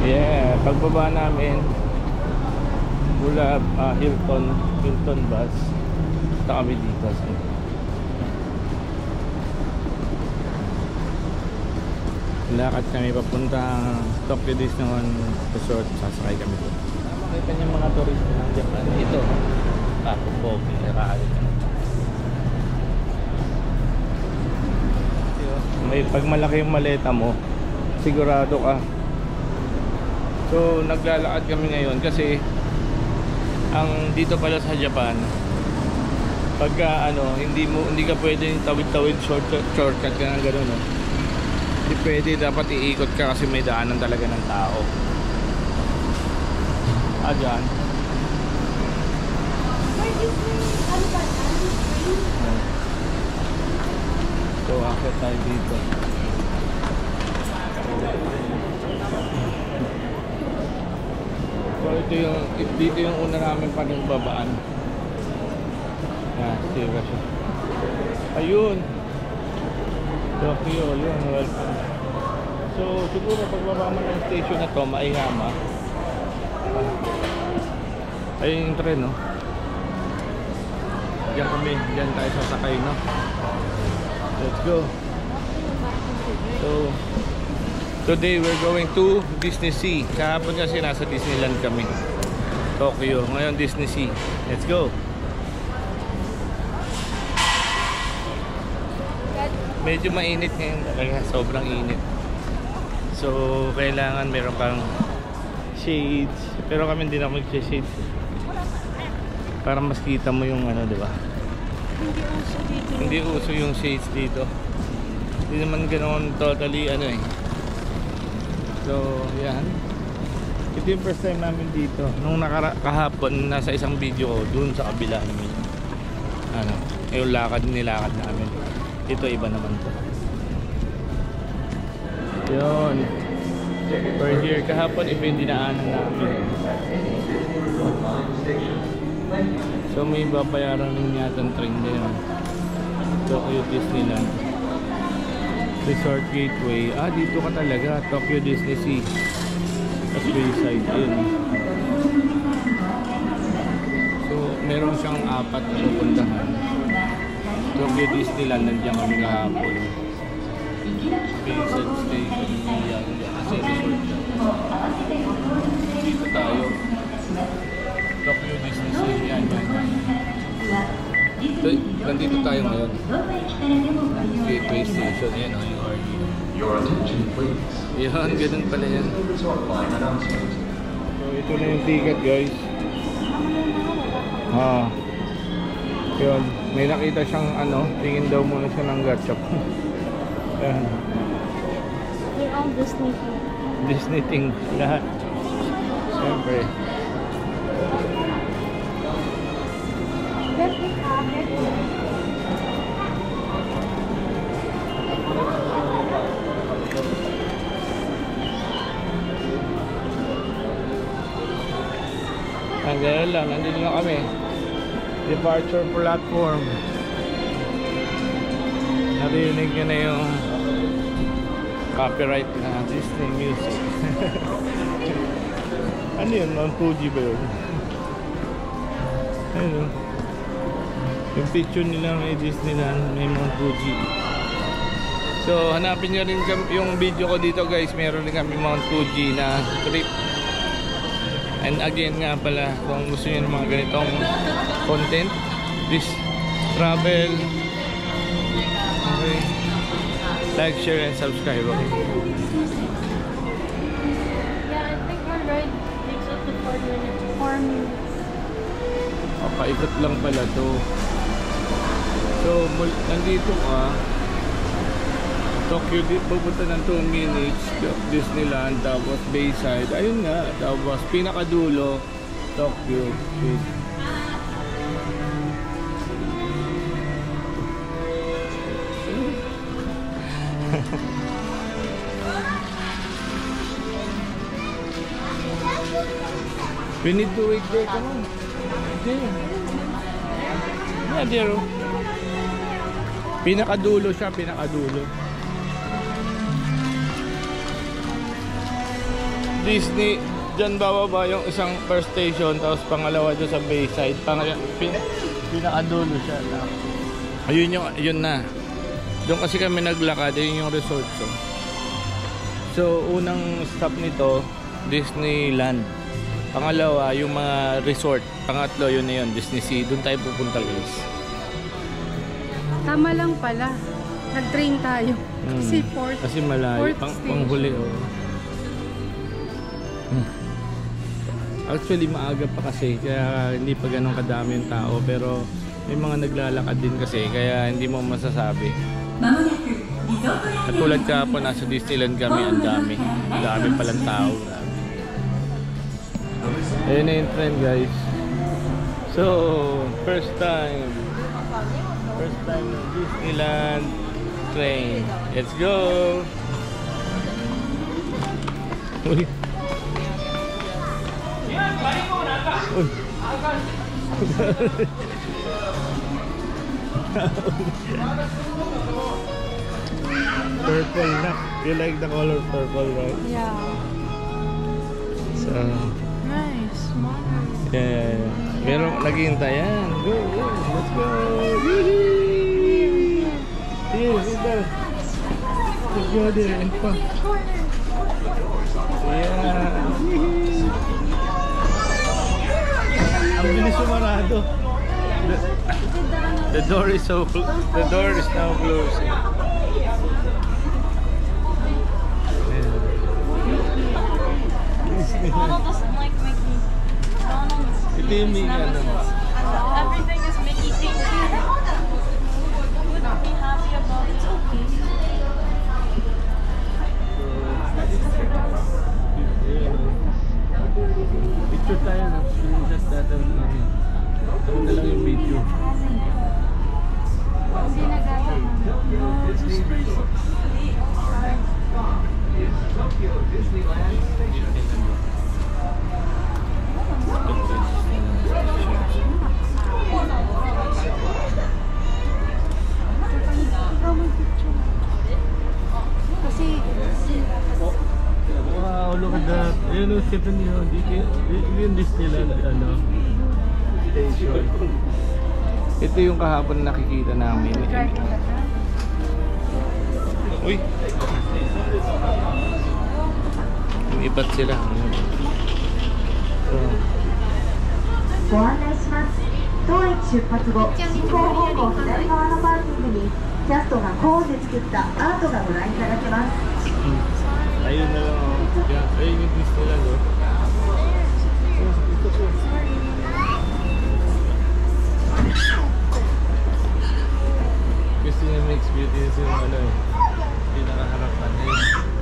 Yeah, pagbaba namin mula Hilton bus, punta kami dito sa lakad kami papunta Tokyo Disneyland Resort. Sasakay kami doon. Makita niyo mga turista ng Japan. Ito, Pogi, nakakali ka. May pag malaki yung maleta mo, sigurado ka. So naglalakad kami ngayon kasi ang dito pala sa Japan, pagka hindi ka pwedeng tawid-tawid shortcut ka ng gano'n, no? Hindi pwede, dapat iikot ka kasi may daanan talaga ng tao. Dyan. So akit tayo dito. So dito yung una namin panumbabaan. Sira siya. Ayun, Tokyo, yun, welcome. So siguro pagbaba mo ng station na to, Maihama. Ayun yung tren, no? Diyan tayo sasakay, no? Let's go. So today we're going to Disney Sea. Kahapon kasi nasa Disneyland kami, Tokyo. Ngayon Disney Sea. Let's go. Medyo mainit ngayon talaga, sobrang init. So kailangan meron kang shades. Pero kami hindi na mag-shades para mas kita mo yung di ba? Hindi uso yung shades dito. Hindi naman ganoon totally So yan. Ito yung first time namin dito. Nung kahapon nasa isang video ko dun sa kabila namin. Yung nilakad namin. Ito iba naman to. Yun. We're here. Kahapon iba yung dinaanan namin. So may babayaran rin yata ang train din. Tokyo Disneyland Resort Gateway. Dito ka talaga. Tokyo Disney Sea. Tapos Bayside. Ayun. So meron siyang 4 na pupuntahan. Tokyo Disneyland, nandiyan kami kahapon. Bayside Station, kasi resort siya. Dito tayo. Tokyo Disney Sea, yan. Nandito tayo ngayon. Gateway Station, yan o, your attention please. Yan, ganun pala yan. So ito na yung ticket, guys. Yun, may nakita siyang tingin daw muna siya ng gachap. Yan. They're all Disney thing. Disney thing, lahat. Siyempre. Gano'n lang, nandito na kami. Departure platform. Narinig nyo na yung copyright na Disney music. Ano yun? Mount Fuji ba yun? Ayun. Yung picture nila may Disneyland, may Mount Fuji. So hanapin nyo rin yung video ko dito, guys. Meron rin kami Mount Fuji na trip. And again nga pala, kung gusto nyo ng mga ganitong content, please travel, okay, like, share, and subscribe, okay? Yeah, I think our ride takes up to 4 minutes. Paikot lang pala to. So nandito ka Tokyo, pupunta ng 2 minutes Disneyland, tapos Bayside, ayun nga, tapos pinakadulo Tokyo. We need to wait there, come on. There. Yeah, there. Pinakadulo siya, pinakadulo. Disney, dyan bababa yung isang first station, tapos pangalawa dyan sa Bayside. Pinakadulo siya na. Ayun yung, yun na. Doon kasi kami naglakad, yun yung resort. So unang stop nito, Disneyland. Pangalawa, yung mga resort. Pangatlo, yun na yun, Disney Sea. Doon tayo pupunta, guys. Tama lang pala. Nag-train tayo. Kasi fourth. Kasi malayo. Panghuli, oh. Actually, maaga pa kasi. Kaya hindi pa ganun kadami yung tao. Pero may mga naglalakad din kasi. Kaya hindi mo masasabi. At tulad kahapon, nasa Disneyland kami. Ang dami. Ang dami palang tao. Ayun na yung trend, guys. So, first time Disneyland train. Let's go! Uy! Uy! Purple na. You like the color purple, right? Yeah. So, Nice. Smart. yeah. Meron naghihintay yan. Go, go. Let's go. Yee! Yes, ito. Let's go there and fun. Yeah. Ang bilis sumarado. The door is so the door is now closed. Donald doesn't like Mickey. Ito yung Mickey, ano? Everything is Mickey themed. He wouldn't be happy about it. It's okay. Picture tayo na. Screenshot natin. Ito na lang yung video. Hindi nagaya. No, just crazy. Wow, look at that. Ayun o, Stephanie, yung Disneyland, ano, station. Ito yung kahapon nakikita namin. Uy! Umipat sila. ご案内します。当駅出発後、進行方向左側のパーキングにキャストがコーンで作ったアートがご覧いただけます。 Ayun na lang, oh. Ayun yung Disneyland, oh. Ito po. Gusto niya mixed beauty yung ano eh. Pinakaharapan na yun.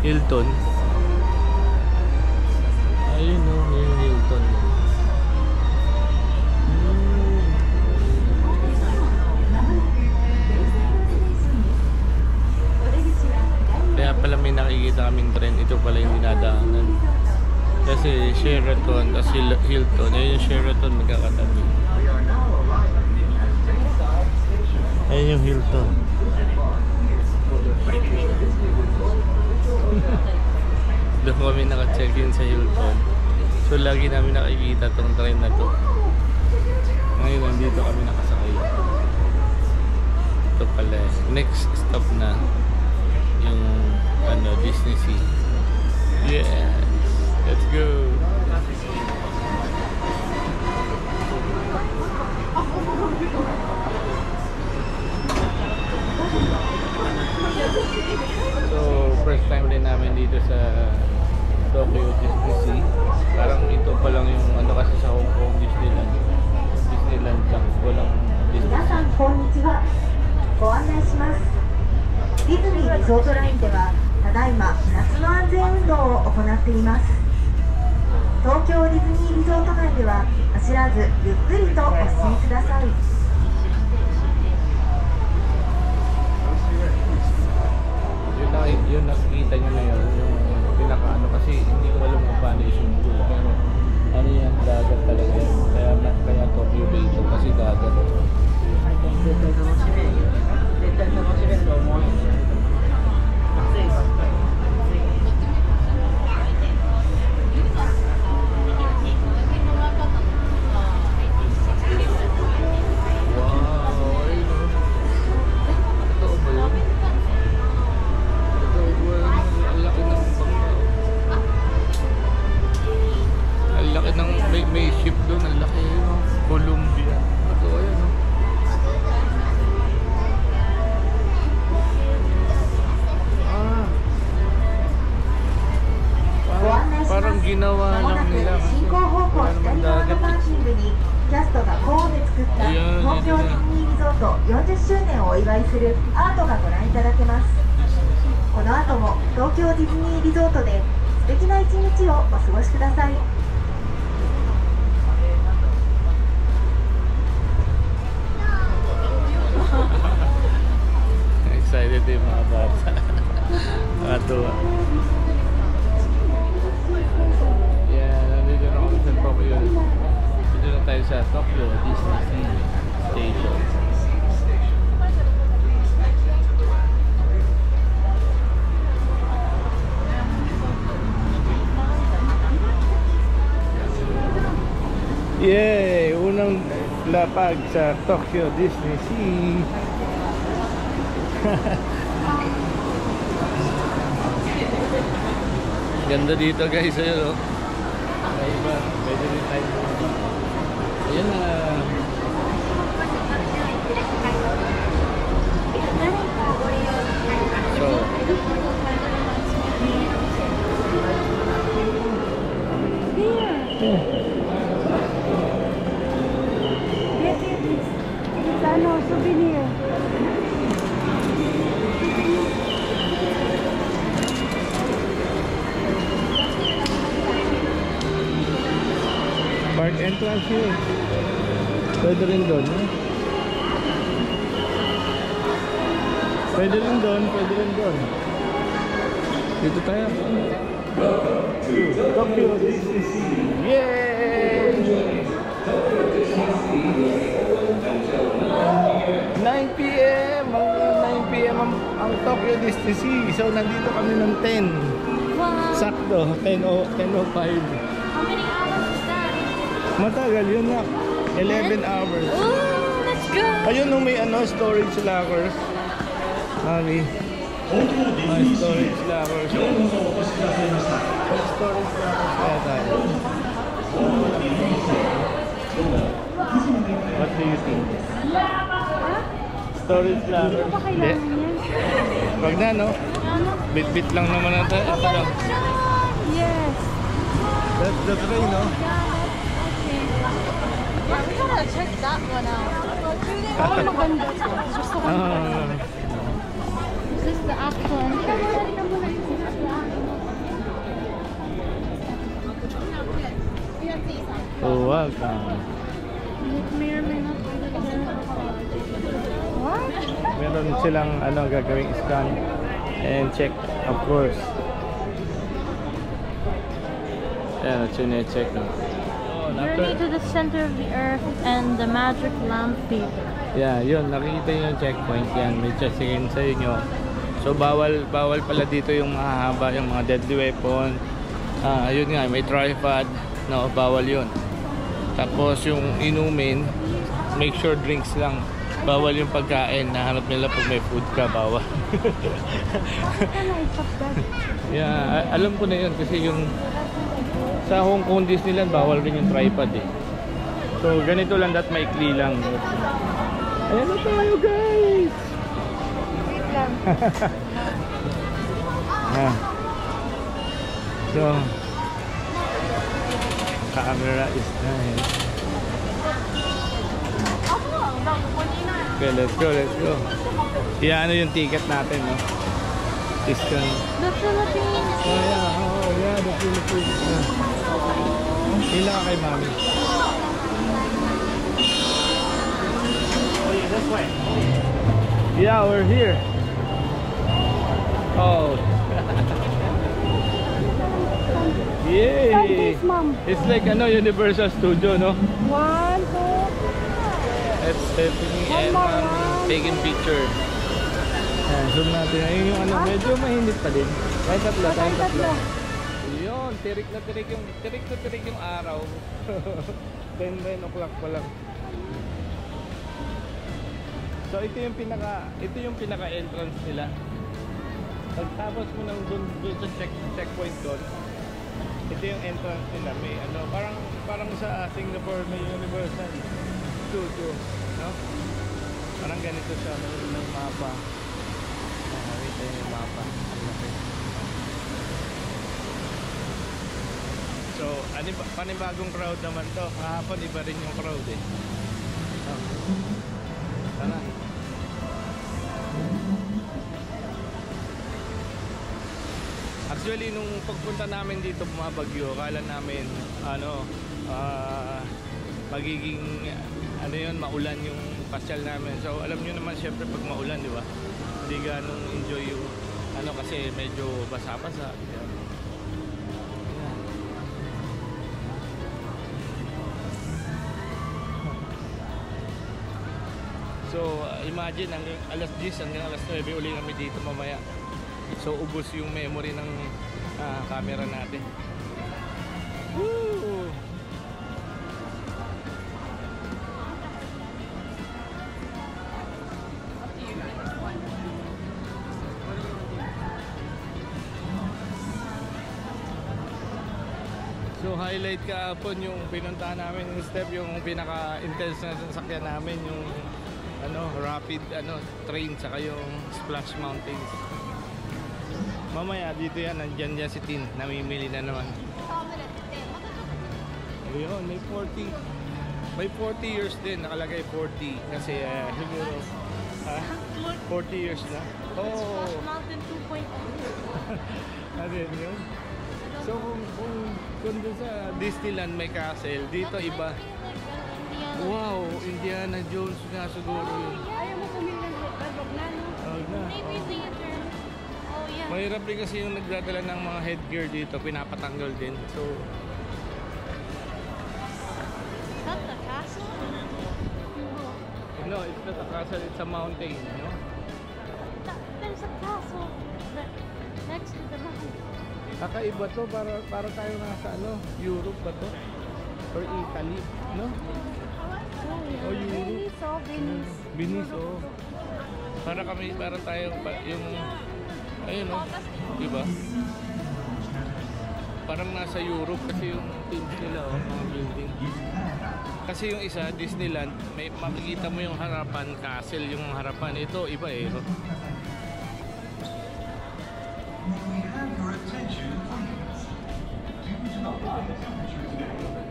Hilton. Ayun o, yung Hilton. Kaya pala may nakikita kaming trend. Ito pala yung dinadaanan. Kasi Sheraton, kasi Hilton. Ayun yung Sheraton magkakatabi. Ayun yung Hilton. Doon kami naka-check-in sa Hilton. So lagi namin nakikita tong train na to. Ngayon nandito kami nakasakay. Ito pala. Next stop na yung Disney Sea. Yes! Let's go! So, first time din namin dito sa Tokyo Disney Sea. Parang ito pa lang yung kasi sa Hong Kong Disneyland. Disneyland lang, walang Disney 皆さんこんにちは。ご案内します。ディズニーリゾートラインではただいま夏の安全運動を行っています。東京ディズニーリゾート内では走らずゆっくりとお進みください。 Yun nakikita nyo na yun, yung pinaka kasi hindi ko alam kung paano yung pool, pero yan, dagat talaga yun, kaya Tokyo Bay ito kasi dagat. May ship doon, ang laki yun, Columbia. Ito, ayan o. Parang ginawa lang nila kasi wala naman dagat. Excited yung mga bata. Nakatuwa. Yeah, nandito na kami sa Tokyo. Dito na tayo sa Tokyo Disney Sea Station. Yay! Unang lapag sa Tokyo Disney Sea. Ganda dito guys, ayun o. Iba, pwede rin tayo. Ayan na. So souvenir. park entrance here. Pwede rin doon, eh? Pwede rin doon, pwede rin doon. Dito tayo. Tokyo Disney Sea. Yay! 9 PM! 9 PM ang Tokyo Disney Sea. So nandito kami ng 10. Wow. Sakto, 10:05. How many hours is that? Matagal yun na. 11 hours. Oh, let's go! Ayun nung may storage lockers. Mami. May storage lockers. Storage lockers kaya tayo. What do you think? Storage lockers? Hindi. Wag na, no? Bit-bit lang naman natin. Ito lang. Yes. That's the train, no? Yeah, we gotta check that one out. Oh, maganda. Gusto ko. Is this the actual entrance? Oh, welcome. What? Meron silang gagawing scan and check, of course. Ayan, check no. Journey to the center of the earth and the magic lamp fever. Yeah, yun, nakikita nyo yung checkpoint yan. May check-in sa inyo. So bawal pala dito yung mahahaba, yung mga deadly weapon. Yun nga, may tripod, no, bawal yun. Tapos yung inumin, make sure drinks lang. Bawal yung pagkain, nahanap nila pag may food ka, bawal. Yeah, alam ko na yun kasi yung sa Hong Kong Disneyland bawal rin yung tripod eh. So ganito lang, that maikli lang. Ayan na tayo guys. Wait lang. So camera is nice. Okay, let's go. Ano yung ticket natin, no? Discount. The Philippines. Oh yeah, the Philippines. Hila ka kay mami. Oh yeah, this way. Yeah, we're here. Oh. Yay! Mom. It's like Universal Studio, no? 1, 2. It's Stephanie and taking picture. Zoom natin. Ayun yung medyo mainit pa din. Tayo tatlo. Yun, tirik na tirik yung araw. 10 o'clock pa lang. So ito yung pinaka entrance nila. Pagtapos mo nang dun sa checkpoint doon, ito yung entrance nila. May parang sa Singapore may Universal Studio, no? Parang ganito siya, may mapa. Ito yung mapa. So, panibagong crowd naman to. Kahapon iba rin yung crowd eh. Tara. Actually, nung pagpunta namin dito bumabagyo, akala namin magiging maulan yung pasyal namin. So alam nyo naman syempre pag maulan, di ba? Hindi ganong enjoy yung kasi medyo basa-basa. Yan. So imagine hanggang alas 10 hanggang alas 9 uli kami dito mamaya. So ubos yung memory ng camera natin. Woo! So highlight kahapon yung pinuntahan namin yung step, yung pinaka-intense na sasakyan namin, yung rapid train saka yung Splash Mountains. Mamaya dito yan, nandyan si Tin, namimili na naman. Ayun, may 40. May 40 years din, nakalagay 40 kasi siguro 40 years na. Oh. Splash Mountain 2.0. Ano yun? So kung dun sa Disneyland may castle, dito iba. Wow, Indiana Jones nga siguro yun. Ayaw mo pumili ng headband, wag na, no? Wag na. Maybe later. Oh, yeah. Mahirap din kasi yung nagdadala ng mga headgear dito, pinapatanggal din. So, Is that the castle? no, it's not a castle, it's a mountain, no? There's a castle next to the mountain. Kakaiba to, para tayo nasa Europe ba to? Or Italy, no? Oh, Europe. Venice. Venice, oh. Para tayo yung ayun, oh. Diba? Parang nasa Europe kasi yung teams nila, oh, mga building. Kasi yung isa, Disneyland, may makikita mo yung harapan, castle yung harapan. Ito, iba eh. Oh.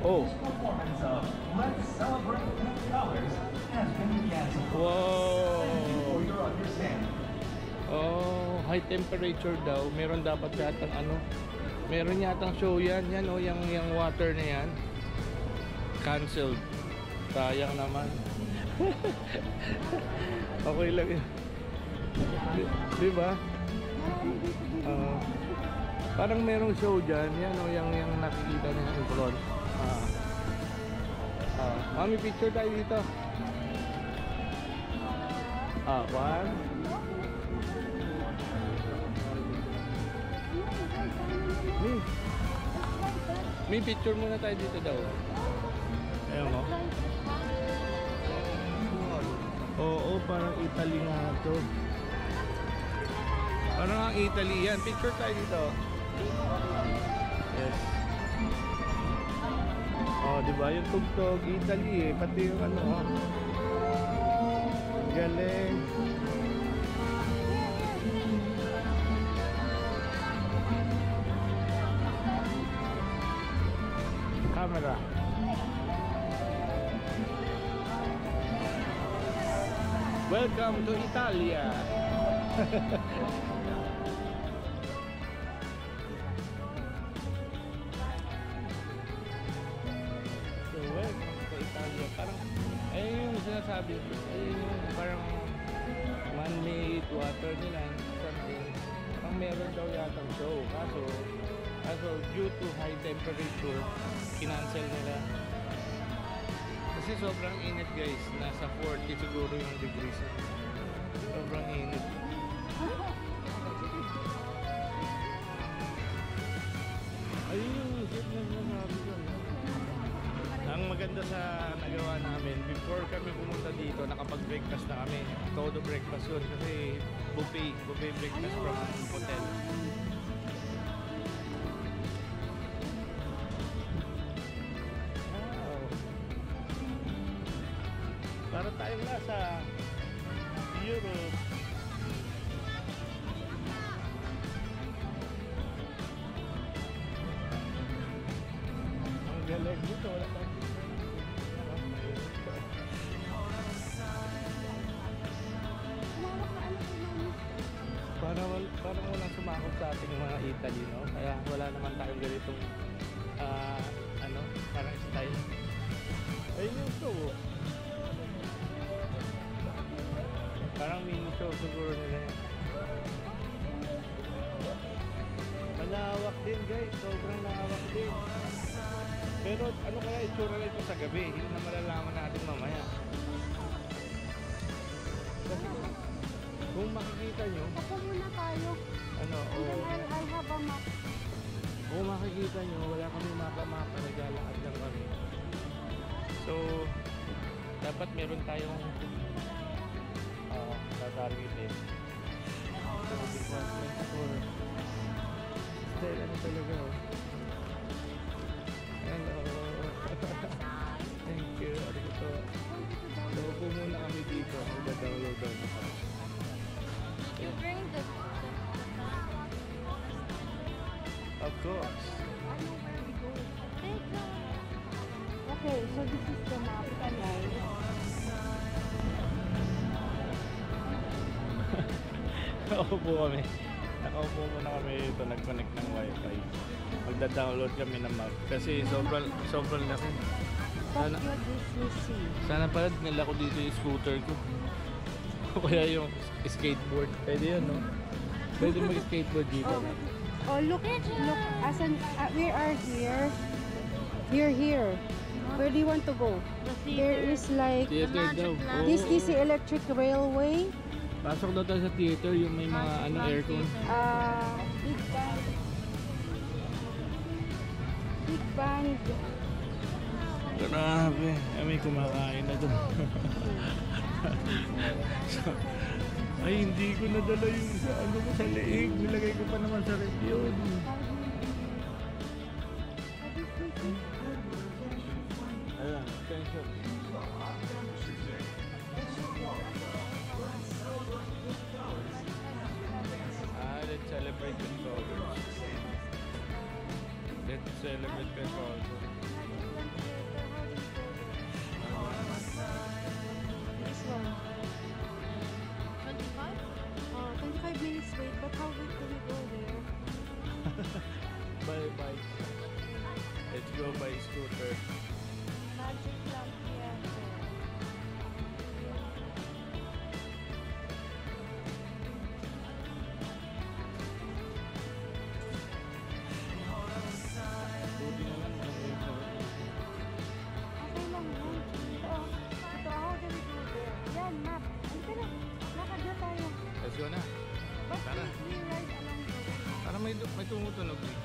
Oh. Wow. Oh, high temperature daw. Meron dapat yatang meron yatang show yan. Yan oh, yung water na yan. Canceled. Sayang naman. Okay lang yun. Diba? Parang merong show dyan. Yan o, yung nakikita niya in front. Mami, picture tayo dito. One. May picture muna tayo dito daw. Ayun mo. Oo, parang Italy nga to. Parang ang Italy yan. Picture tayo dito. Yes. Oh, di ba yung tugtog Italy eh, pati yung ano. Galing. Camera. Welcome to Italia. So welcome to Italia. Parang ayun yung sinasabi ko. Ayun yung parang man-made water nila something. Parang meron daw yatang show. Kaso due to high temperature, kinancel nila. Kasi sobrang init guys. Nasa 40 siguro yung degrees. Sobrang init. Ayun yung shit na sinasabi ko. Ang maganda sa nagawa namin, before kami pumunta dito, nakapag-breakfast na kami. Todo breakfast yun kasi buffet breakfast from hotel. Para tayong nasa Europe. Ang galing dito, wala tayong parang walang sumakot sa ating mga Italy, no? Kaya wala naman tayong ganitong parang style. Ayun yung show. Parang mini show siguro nila yan. Malawak din guys, sobrang lawak din. Pero ano kaya itsura nito sa gabi? Hindi na malalaman natin mamaya. Kasi kung makikita nyo, Ako muna tayo. ano, I'll have a map. kung makikita nyo, wala kami mapa-mapa, naglalakad lang kami. So, dapat meron tayong tatargetin. So, department store. Style, ano talaga, oh. Hello. Thank you. Arito. So, upo muna kami dito. Mag-download daw na kami. You bring the Of course. I know where we go. Okay, so this is the map, guys. Nakaupo kami. Nakaupo muna kami dito. Nag-connect ng wifi. Magda-download kami ng map. Kasi sobrang laki. Tokyo Disney Sea. Sana pala nila ko dito yung scooter ko. O kaya yung skateboard. Pwede yun, no? Pwede mag-skateboard dito. Oh, look, we are here. We're here. Where do you want to go? There is like Theater daw. this DC Electric Railway. Pasok daw tayo sa theater, yung may mga aircon. Big Band. Big Band. Grabe. May kumakain na doon. Ay, hindi ko nadala yung sa sa leeg. Nilagay ko pa naman sa rep yun. Ayan, attention. Let's celebrate with colors. Let's celebrate with colors. This one. 25 minutes wait, but how do we go there? By bike. Let's go by scooter. Magic Lamp Theater. Buti na lang mga ito. Okay lang yun. Ito, how do we go there? Yan, map. Halika na. Lakad na tayo. Let's go na. But Tara. we ride along the way. Para may tumutunog eh.